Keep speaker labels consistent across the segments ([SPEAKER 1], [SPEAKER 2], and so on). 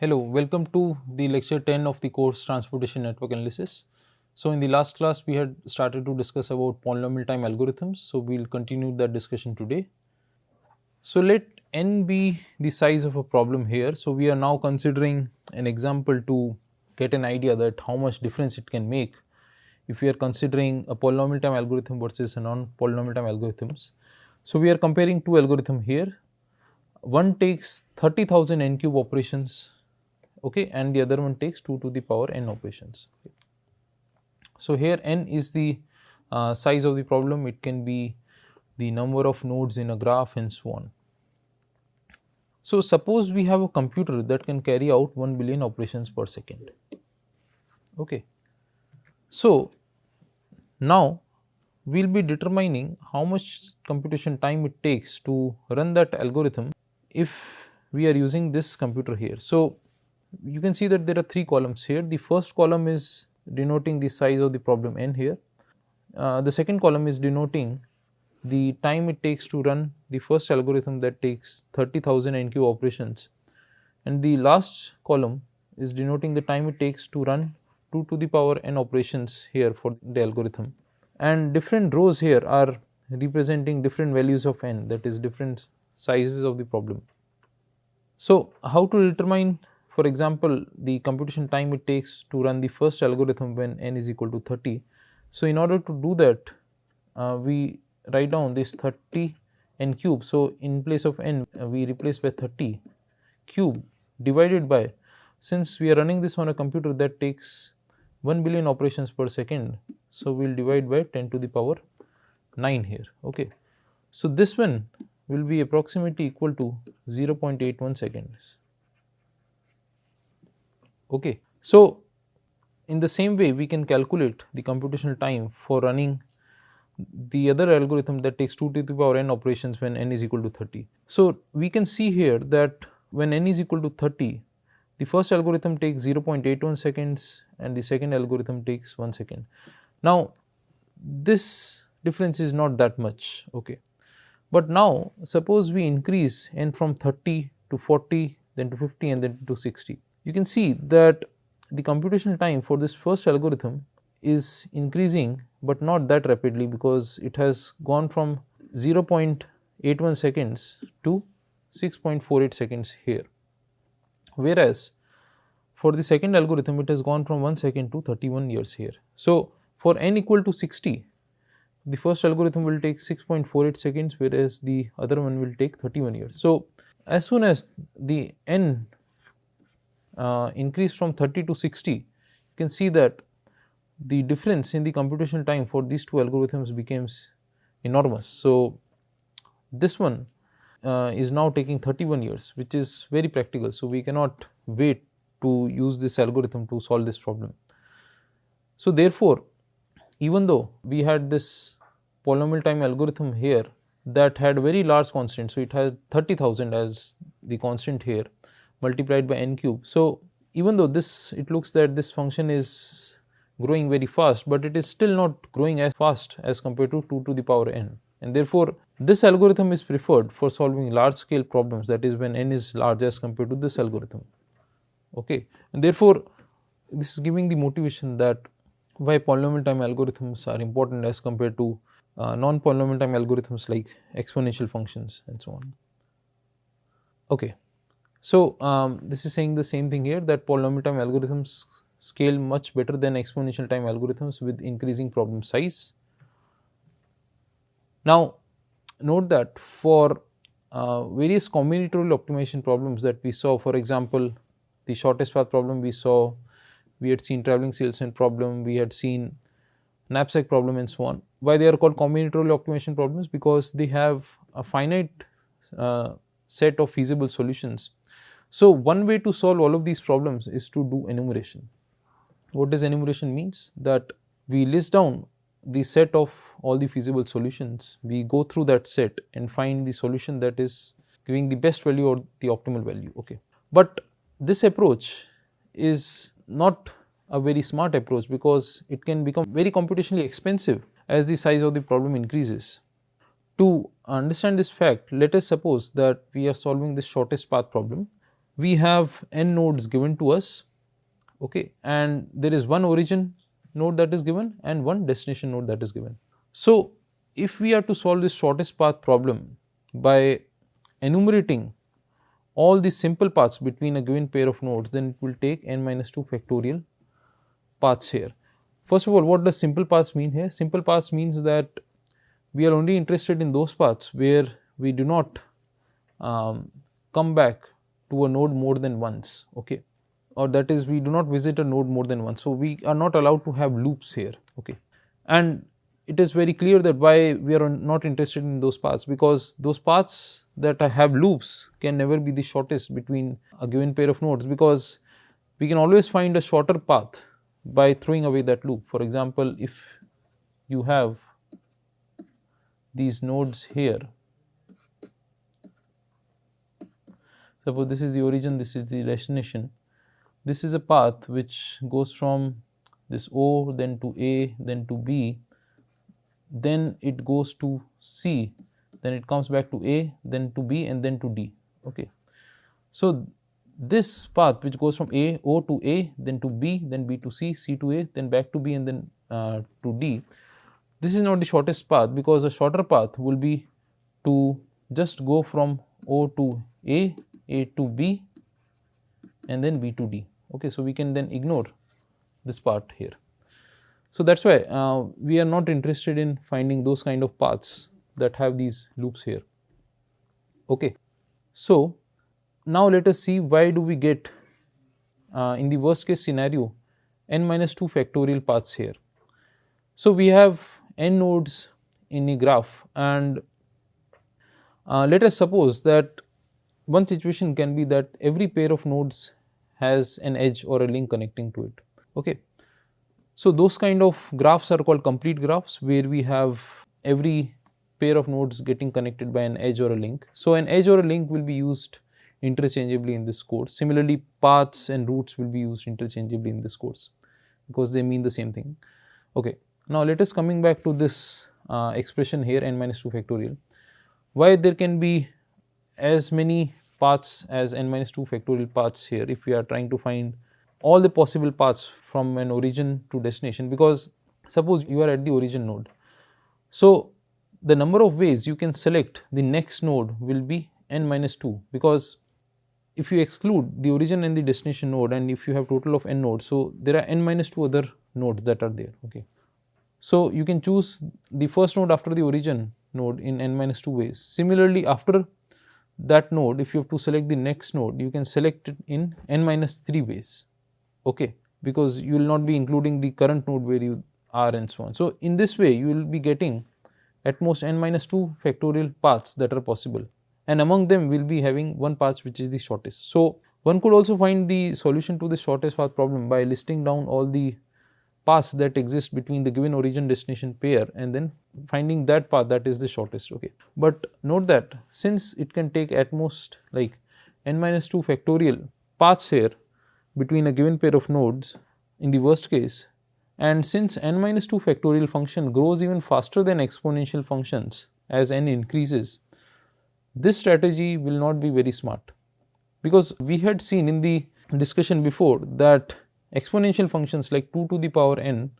[SPEAKER 1] Hello, welcome to the lecture 10 of the course Transportation Network Analysis. So, in the last class we had started to discuss about polynomial time algorithms. So, we will continue that discussion today. So, let n be the size of a problem here. So, we are now considering an example to get an idea that how much difference it can make if we are considering a polynomial time algorithm versus a non-polynomial time algorithms. So, we are comparing two algorithms here. One takes 30,000 n cube operations, okay, and the other one takes 2 to the power n operations. Okay. So, here n is the size of the problem, it can be the number of nodes in a graph and so on. So, suppose we have a computer that can carry out 1 billion operations per second. Okay. So, now we will be determining how much computation time it takes to run that algorithm if we are using this computer here. So, you can see that there are three columns here. The first column is denoting the size of the problem n here. The second column is denoting the time it takes to run the first algorithm that takes 30,000 n cube operations, and the last column is denoting the time it takes to run 2 to the power n operations here for the algorithm, and different rows here are representing different values of n, that is different sizes of the problem. So, how to determine, for example, the computation time it takes to run the first algorithm when n is equal to 30. So, in order to do that, we write down this 30 n cube. So, in place of n we replace by 30 cube divided by, since we are running this on a computer that takes 1 billion operations per second, so we will divide by 10 to the power 9 here. Okay. So, this one will be approximately equal to 0.81 seconds. Okay. So, in the same way we can calculate the computational time for running the other algorithm that takes 2 to the power n operations when n is equal to 30. So, we can see here that when n is equal to 30, the first algorithm takes 0.81 seconds and the second algorithm takes 1 second. Now, this difference is not that much, okay. But now, suppose we increase n from 30 to 40, then to 50 and then to 60. You can see that the computational time for this first algorithm is increasing, but not that rapidly, because it has gone from 0.81 seconds to 6.48 seconds here. Whereas, for the second algorithm it has gone from 1 second to 31 years here. So, for n equal to 60, the first algorithm will take 6.48 seconds, whereas the other one will take 31 years. So, as soon as the n increase from 30 to 60, you can see that the difference in the computational time for these two algorithms becomes enormous. So, this one is now taking 31 years, which is very practical. So, we cannot wait to use this algorithm to solve this problem. So, therefore, even though we had this polynomial time algorithm here that had very large constant, so it has 30,000 as the constant here multiplied by n cube. So, even though this, it looks that this function is growing very fast, but it is still not growing as fast as compared to 2 to the power n, and therefore, this algorithm is preferred for solving large scale problems, that is when n is large as compared to this algorithm. Okay. And therefore, this is giving the motivation that why polynomial time algorithms are important as compared to non-polynomial time algorithms like exponential functions and so on. Okay. So, this is saying the same thing here, that polynomial time algorithms scale much better than exponential time algorithms with increasing problem size. Now, note that for various combinatorial optimization problems that we saw, for example, the shortest path problem we saw, we had seen travelling salesman problem, we had seen knapsack problem and so on. Why they are called combinatorial optimization problems? Because they have a finite set of feasible solutions. So, one way to solve all of these problems is to do enumeration. What does enumeration means? That we list down the set of all the feasible solutions, we go through that set and find the solution that is giving the best value or the optimal value. Okay. But this approach is not a very smart approach, because it can become very computationally expensive as the size of the problem increases. To understand this fact, let us suppose that we are solving this shortest path problem we have n nodes given to us, okay, and there is one origin node that is given and one destination node that is given. So, if we are to solve this shortest path problem by enumerating all the simple paths between a given pair of nodes, then it will take n minus 2 factorial paths here. First of all, what does simple paths mean here? Simple paths means that we are only interested in those paths where we do not come back to a node more than once, okay, or that is we do not visit a node more than once. So, we are not allowed to have loops here, okay, and it is very clear that why we are not interested in those paths, because those paths that have loops can never be the shortest between a given pair of nodes, because we can always find a shorter path by throwing away that loop. For example, if you have these nodes here, suppose this is the origin, this is the destination, this is a path which goes from this O, then to A, then to B, then it goes to C, then it comes back to A, then to B, and then to D, okay. So, this path which goes from O to A, then to B, then B to C, C to A, then back to B, and then to D, this is not the shortest path, because a shorter path will be to just go from O to A to B, and then B to D, okay. So, we can then ignore this part here. So, that is why we are not interested in finding those kind of paths that have these loops here, okay. So, now let us see why do we get in the worst case scenario n minus 2 factorial paths here. So, we have n nodes in a graph, and let us suppose that one situation can be that every pair of nodes has an edge or a link connecting to it, okay. So, those kind of graphs are called complete graphs, where we have every pair of nodes getting connected by an edge or a link. So, an edge or a link will be used interchangeably in this course. Similarly, paths and routes will be used interchangeably in this course, because they mean the same thing, okay. Now, let us coming back to this expression here, n minus 2 factorial. Why there can be as many paths as n minus 2 factorial paths here if we are trying to find all the possible paths from an origin to destination, because suppose you are at the origin node. So, the number of ways you can select the next node will be n minus 2, because if you exclude the origin and the destination node, and if you have total of n nodes, so there are n minus 2 other nodes that are there, okay. So, you can choose the first node after the origin node in n minus 2 ways. Similarly, after that node, if you have to select the next node, you can select it in n minus 3 ways, okay, because you will not be including the current node where you are and so on. So, in this way you will be getting at most n minus 2 factorial paths that are possible, and among them we will be having one path which is the shortest. So, one could also find the solution to the shortest path problem by listing down all the paths that exist between the given origin destination pair, and then finding that path that is the shortest, okay. But note that since it can take at most like n minus 2 factorial paths here between a given pair of nodes in the worst case, and since n minus 2 factorial function grows even faster than exponential functions as n increases, this strategy will not be very smart, because we had seen in the discussion before that exponential functions like 2 to the power n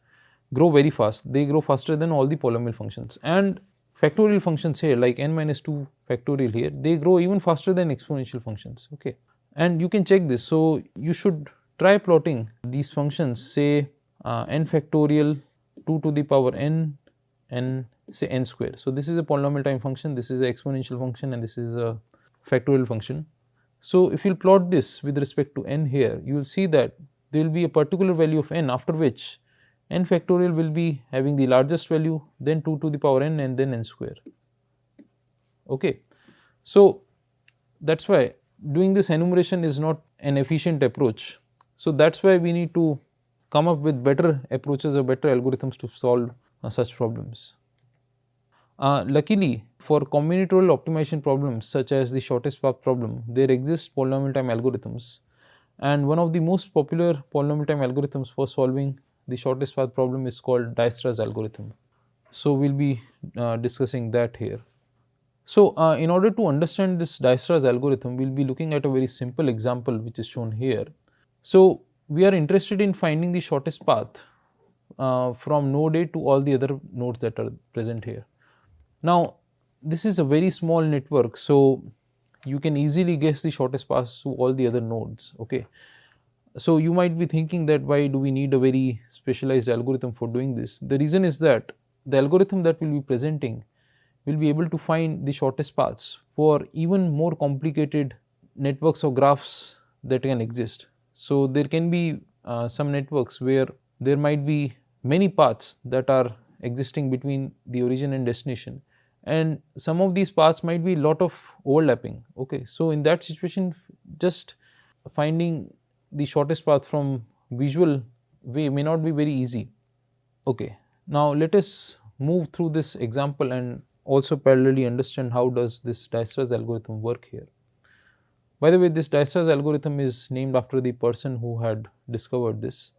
[SPEAKER 1] grow very fast, they grow faster than all the polynomial functions, and factorial functions here like n minus 2 factorial here, they grow even faster than exponential functions, okay. And you can check this. So, you should try plotting these functions, say n factorial 2 to the power n and say n square. So, this is a polynomial time function, this is an exponential function, and this is a factorial function. So, if you plot this with respect to n here, you will see that there will be a particular value of n, after which n factorial will be having the largest value, then 2 to the power n, and then n square, okay. So, that is why doing this enumeration is not an efficient approach. So, that is why we need to come up with better approaches or better algorithms to solve such problems. Luckily, for combinatorial optimization problems such as the shortest path problem, there exist polynomial time algorithms, and one of the most popular polynomial time algorithms for solving the shortest path problem is called Dijkstra's algorithm. So, we will be discussing that here. So, in order to understand this Dijkstra's algorithm, we will be looking at a very simple example which is shown here. So, we are interested in finding the shortest path from node A to all the other nodes that are present here. Now, this is a very small network, so you can easily guess the shortest path to all the other nodes. Okay. So, you might be thinking that why do we need a very specialized algorithm for doing this? The reason is that the algorithm that we will be presenting will be able to find the shortest paths for even more complicated networks or graphs that can exist. So, there can be some networks where there might be many paths that are existing between the origin and destination, and some of these paths might be lot of overlapping. Okay. So, in that situation, just finding the shortest path from visual way may not be very easy. Okay. Now, let us move through this example and also parallelly understand how does this Dijkstra's algorithm work here. By the way, this Dijkstra's algorithm is named after the person who had discovered this.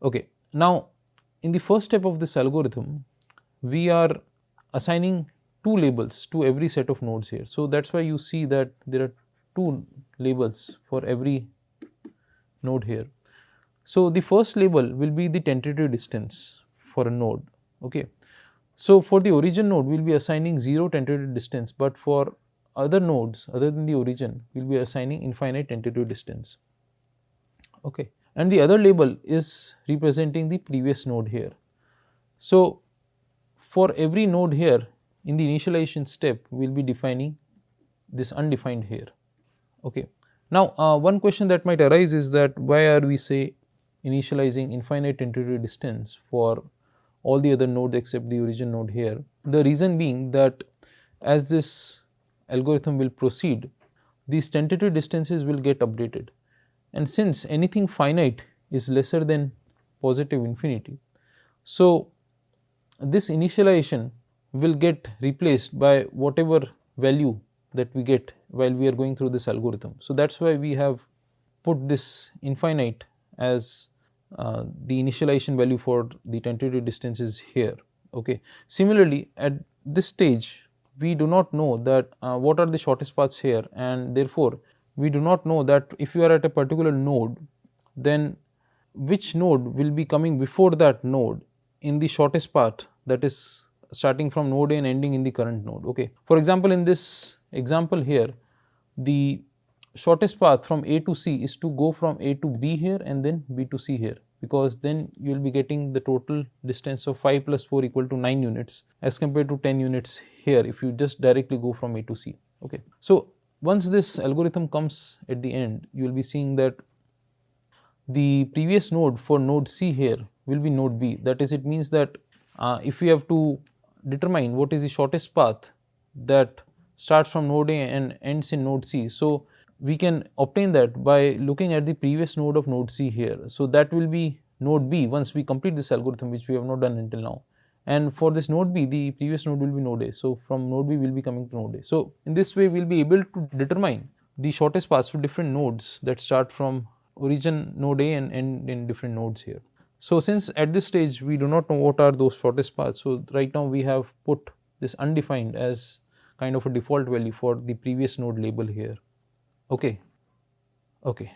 [SPEAKER 1] Okay. Now, in the first step of this algorithm, we are assigning two labels to every set of nodes here. So, that is why you see that there are two labels for every node here. So, the first label will be the tentative distance for a node. Okay. So, for the origin node, we will be assigning 0 tentative distance, but for other nodes other than the origin, we will be assigning infinite tentative distance. Okay. And the other label is representing the previous node here. So, for every node here in the initialization step, we will be defining this undefined here. Okay. Now, one question that might arise is that why are we say initializing infinite tentative distance for all the other nodes except the origin node here? The reason being that as this algorithm will proceed, these tentative distances will get updated, and since anything finite is lesser than positive infinity, so this initialization will get replaced by whatever value that we get while we are going through this algorithm. So, that is why we have put this infinite as the initialization value for the tentative distances here. Okay. Similarly, at this stage we do not know that what are the shortest paths here, and therefore, we do not know that if you are at a particular node, then which node will be coming before that node in the shortest path, that is starting from node A and ending in the current node. Okay. For example, in this example here, the shortest path from A to C is to go from A to B here and then B to C here, because then you will be getting the total distance of 5 plus 4 equal to 9 units as compared to 10 units here if you just directly go from A to C. Okay. So, once this algorithm comes at the end, you will be seeing that the previous node for node C here will be node B. That is, it means that if we have to determine what is the shortest path that starts from node A and ends in node C. So, we can obtain that by looking at the previous node of node C here. So, that will be node B once we complete this algorithm, which we have not done until now. And for this node B, the previous node will be node A. So, from node B we will be coming to node A. So, in this way we will be able to determine the shortest paths to different nodes that start from origin node A and end in different nodes here. So, since at this stage we do not know what are those shortest paths, so right now we have put this undefined as kind of a default value for the previous node label here. Okay. Okay.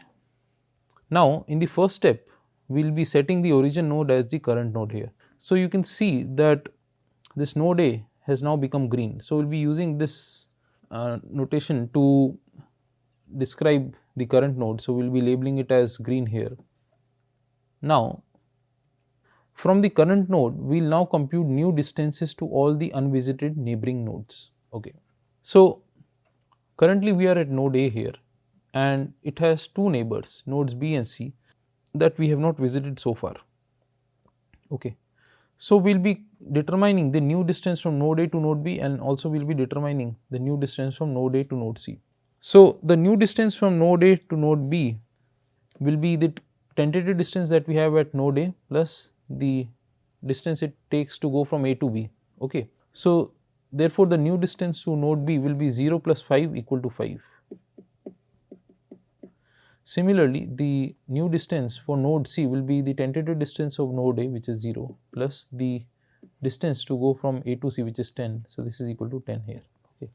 [SPEAKER 1] Now, in the first step, we will be setting the origin node as the current node here. So, you can see that this node A has now become green. So, we will be using this notation to describe the current node. So, we will be labeling it as green here. Now, from the current node, we will now compute new distances to all the unvisited neighboring nodes. Okay. So, currently we are at node A here, and it has two neighbors, nodes B and C, that we have not visited so far. Okay. So, we will be determining the new distance from node A to node B, and also we will be determining the new distance from node A to node C. So, the new distance from node A to node B will be the tentative distance that we have at node A plus the distance it takes to go from A to B. Okay. So, therefore, the new distance to node B will be 0 plus 5 equal to 5. Similarly, the new distance for node C will be the tentative distance of node A, which is 0, plus the distance to go from A to C, which is 10. So, this is equal to 10 here. Okay.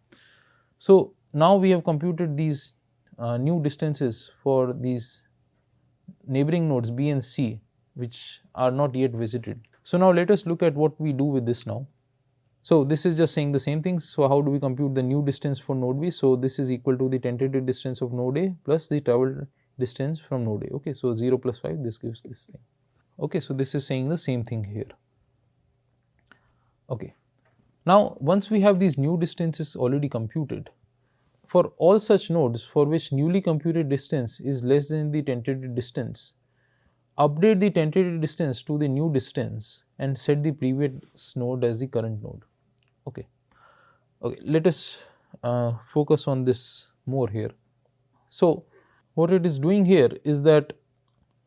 [SPEAKER 1] So now we have computed these new distances for these neighboring nodes B and C, which are not yet visited. So now let us look at what we do with this now. So this is just saying the same thing. So how do we compute the new distance for node B? So this is equal to the tentative distance of node A plus the traveled distance from node A. Okay, so 0 plus 5, this gives this thing. Okay, so this is saying the same thing here. Okay, now once we have these new distances already computed, for all such nodes for which newly computed distance is less than the tentative distance, update the tentative distance to the new distance and set the previous node as the current node. Okay, let us focus on this more here. So what it is doing here is that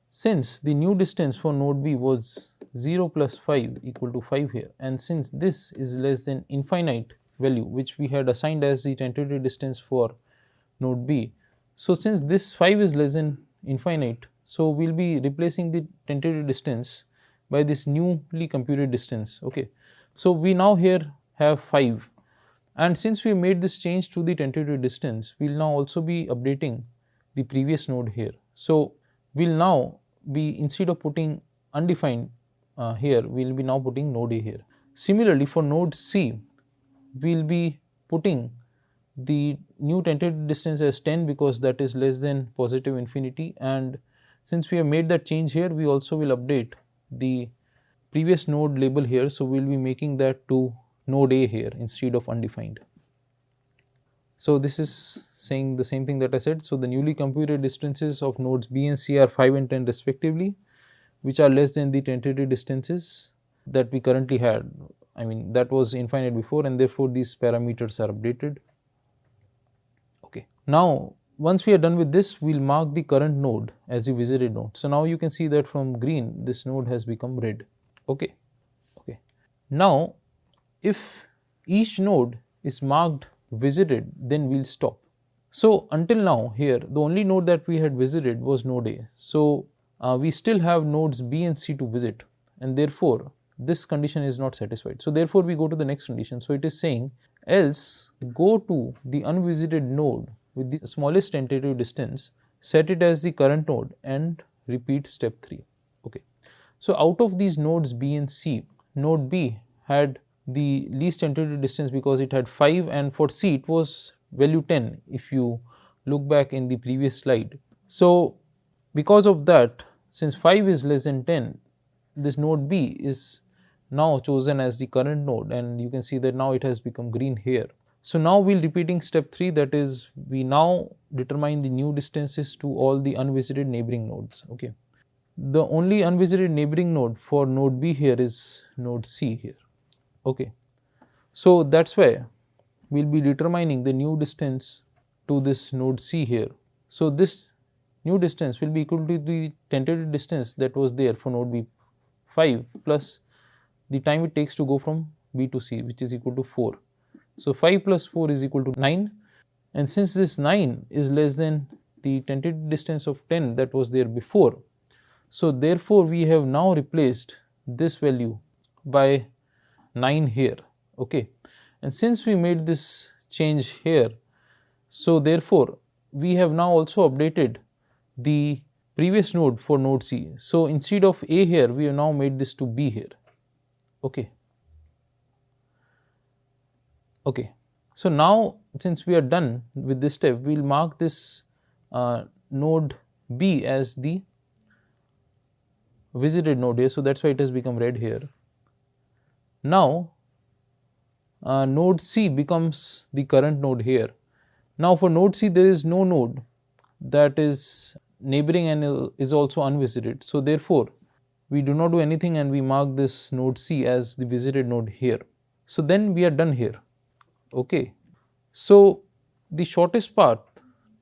[SPEAKER 1] since the new distance for node B was 0 plus 5 equal to 5 here, and since this is less than infinite value which we had assigned as the tentative distance for node B, so since this 5 is less than infinite, so we will be replacing the tentative distance by this newly computed distance. Okay, so we now here have 5, and since we made this change to the tentative distance, we will now also be updating the previous node here. So we will now be, instead of putting undefined here, we will be now putting node A here. Similarly for node C, we will be putting the new tentative distance as 10 because that is less than positive infinity, and since we have made that change here, we also will update the previous node label here. So we will be making that to node A here instead of undefined. So this is saying the same thing that I said. So the newly computed distances of nodes B and C are 5 and 10 respectively, which are less than the tentative distances that we currently had. I mean, that was infinite before, and therefore these parameters are updated. Okay. Now once we are done with this, we will mark the current node as the visited node. So now you can see that from green this node has become red. Okay. Now if each node is marked visited, then we will stop. So until now here the only node that we had visited was node A. So we still have nodes B and C to visit, and therefore this condition is not satisfied. So therefore we go to the next condition. So it is saying else go to the unvisited node with the smallest tentative distance, set it as the current node and repeat step 3. Okay. So out of these nodes B and C, node B had the least tentative distance because it had 5, and for C it was value 10 if you look back in the previous slide. So because of that, since 5 is less than 10, this node B is now chosen as the current node, and you can see that now it has become green here. So now we will repeating step 3, that is we now determine the new distances to all the unvisited neighboring nodes. Okay. The only unvisited neighboring node for node B here is node C here. Okay. So that is why we will be determining the new distance to this node C here. So this new distance will be equal to the tentative distance that was there for node B, 5, plus the time it takes to go from B to C, which is equal to 4. So 5 plus 4 is equal to 9, and since this 9 is less than the tentative distance of 10 that was there before, so therefore we have now replaced this value by 9 here. Okay. And since we made this change here, so therefore we have now also updated the previous node for node C. So instead of A here, we have now made this to B here. Okay. So now since we are done with this step, we will mark this node B as the visited node here. So that is why it has become red here. Now node C becomes the current node here. Now for node C there is no node that is neighboring and is also unvisited. So therefore we do not do anything and we mark this node C as the visited node here. So then we are done here. Okay. So the shortest path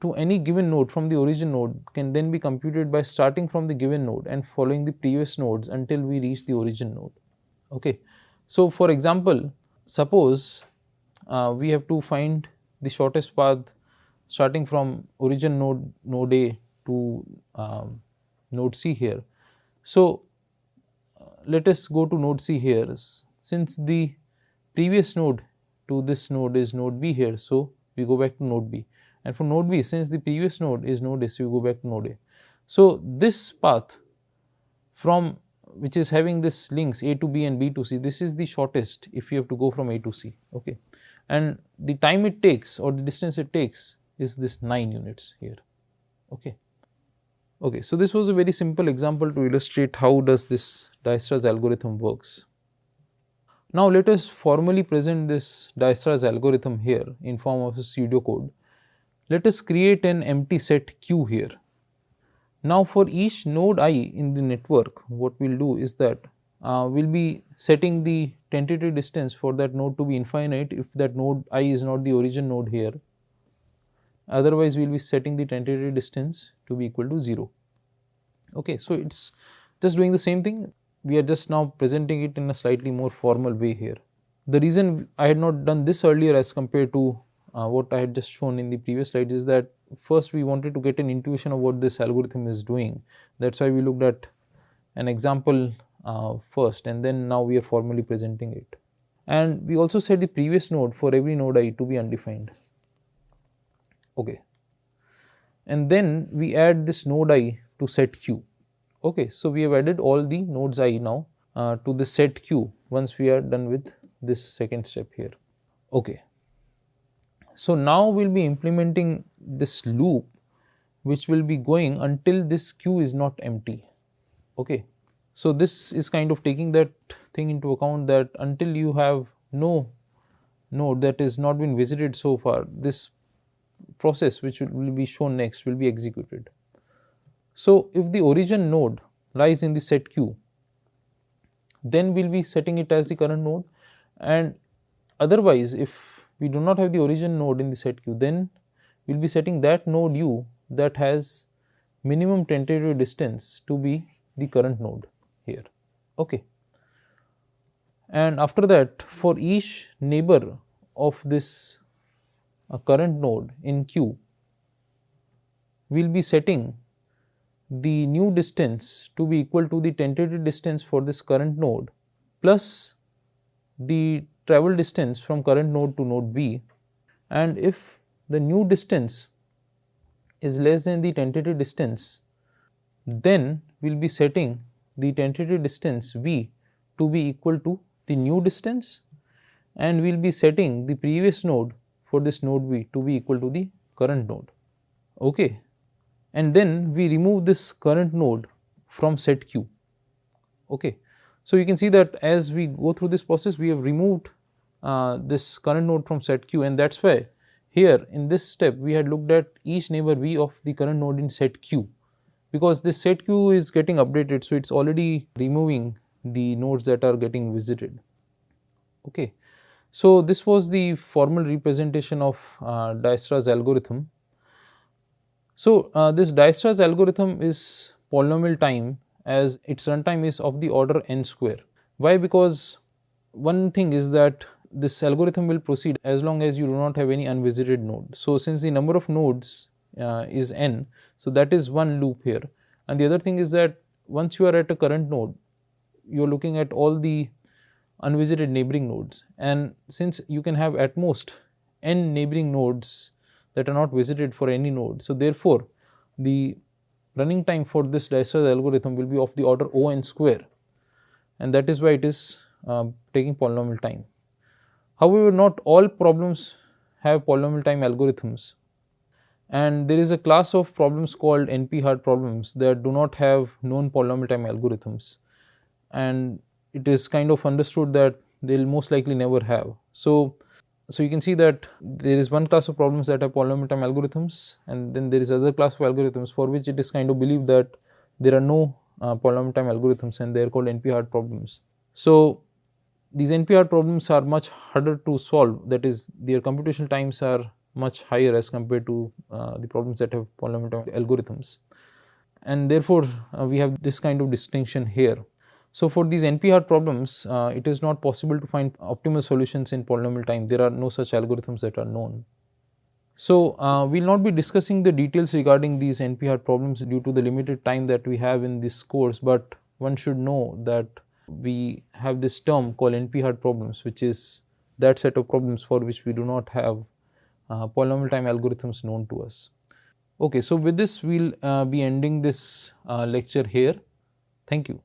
[SPEAKER 1] to any given node from the origin node can then be computed by starting from the given node and following the previous nodes until we reach the origin node. Okay. So for example, suppose we have to find the shortest path starting from origin node A to node C here. So let us go to node C here. Since the previous node to this node is node B here, so we go back to node B, and for node B, since the previous node is node A, so we go back to node A. So this path from which is having this links A to B and B to C, this is the shortest if you have to go from A to C, okay, and the time it takes or the distance it takes is this 9 units here, okay. Okay, so this was a very simple example to illustrate how does this Dijkstra's algorithm works. Now let us formally present this Dijkstra's algorithm here in form of a pseudocode. Let us create an empty set Q here. Now for each node I in the network, what we will do is that we will be setting the tentative distance for that node to be infinite if that node I is not the origin node here. Otherwise, we will be setting the tentative distance to be equal to 0. Okay, so it is just doing the same thing, we are just now presenting it in a slightly more formal way here. The reason I had not done this earlier as compared to what I had just shown in the previous slides is that first we wanted to get an intuition of what this algorithm is doing. That is why we looked at an example first, and then now we are formally presenting it. And we also set the previous node for every node I to be undefined. Okay, and then we add this node I to set Q. Okay, so we have added all the nodes I now to the set Q once we are done with this second step here. Okay, so now we will be implementing this loop which will be going until this Q is not empty. Okay, so this is kind of taking that thing into account that until you have no node that is not been visited so far, this process which will be shown next will be executed. So if the origin node lies in the set Q, then we will be setting it as the current node, and otherwise if we do not have the origin node in the set Q, then we will be setting that node U that has minimum tentative distance to be the current node here. Okay. And after that, for each neighbor of this current node in Q, we will be setting the new distance to be equal to the tentative distance for this current node plus the travel distance from current node to node B, and if the new distance is less than the tentative distance, then we will be setting the tentative distance V to be equal to the new distance, and we will be setting the previous node for this node V to be equal to the current node. Okay, and then we remove this current node from set Q. Okay, so you can see that as we go through this process, we have removed this current node from set Q, and that is why here in this step we had looked at each neighbor V of the current node in set Q, because this set Q is getting updated, so it is already removing the nodes that are getting visited. Okay. So this was the formal representation of Dijkstra's algorithm. So this Dijkstra's algorithm is polynomial time, as its runtime is of the order n square. Why? Because one thing is that this algorithm will proceed as long as you do not have any unvisited node. So since the number of nodes is n, so that is one loop here, and the other thing is that once you are at a current node, you are looking at all the unvisited neighboring nodes, and since you can have at most n neighboring nodes that are not visited for any node, so therefore the running time for this Dijkstra's algorithm will be of the order O n square, and that is why it is taking polynomial time. However, not all problems have polynomial time algorithms, and there is a class of problems called NP-hard problems that do not have known polynomial time algorithms, and it is kind of understood that they will most likely never have. So you can see that there is one class of problems that have polynomial time algorithms, and then there is other class of algorithms for which it is kind of believed that there are no polynomial time algorithms, and they are called NP-hard problems. So these NP-hard problems are much harder to solve, that is their computational times are much higher as compared to the problems that have polynomial time algorithms, and therefore we have this kind of distinction here. So for these NP-hard problems, it is not possible to find optimal solutions in polynomial time. There are no such algorithms that are known. So we will not be discussing the details regarding these NP-hard problems due to the limited time that we have in this course, but one should know that we have this term called NP-hard problems, which is that set of problems for which we do not have polynomial time algorithms known to us. Okay, so with this we will be ending this lecture here. Thank you.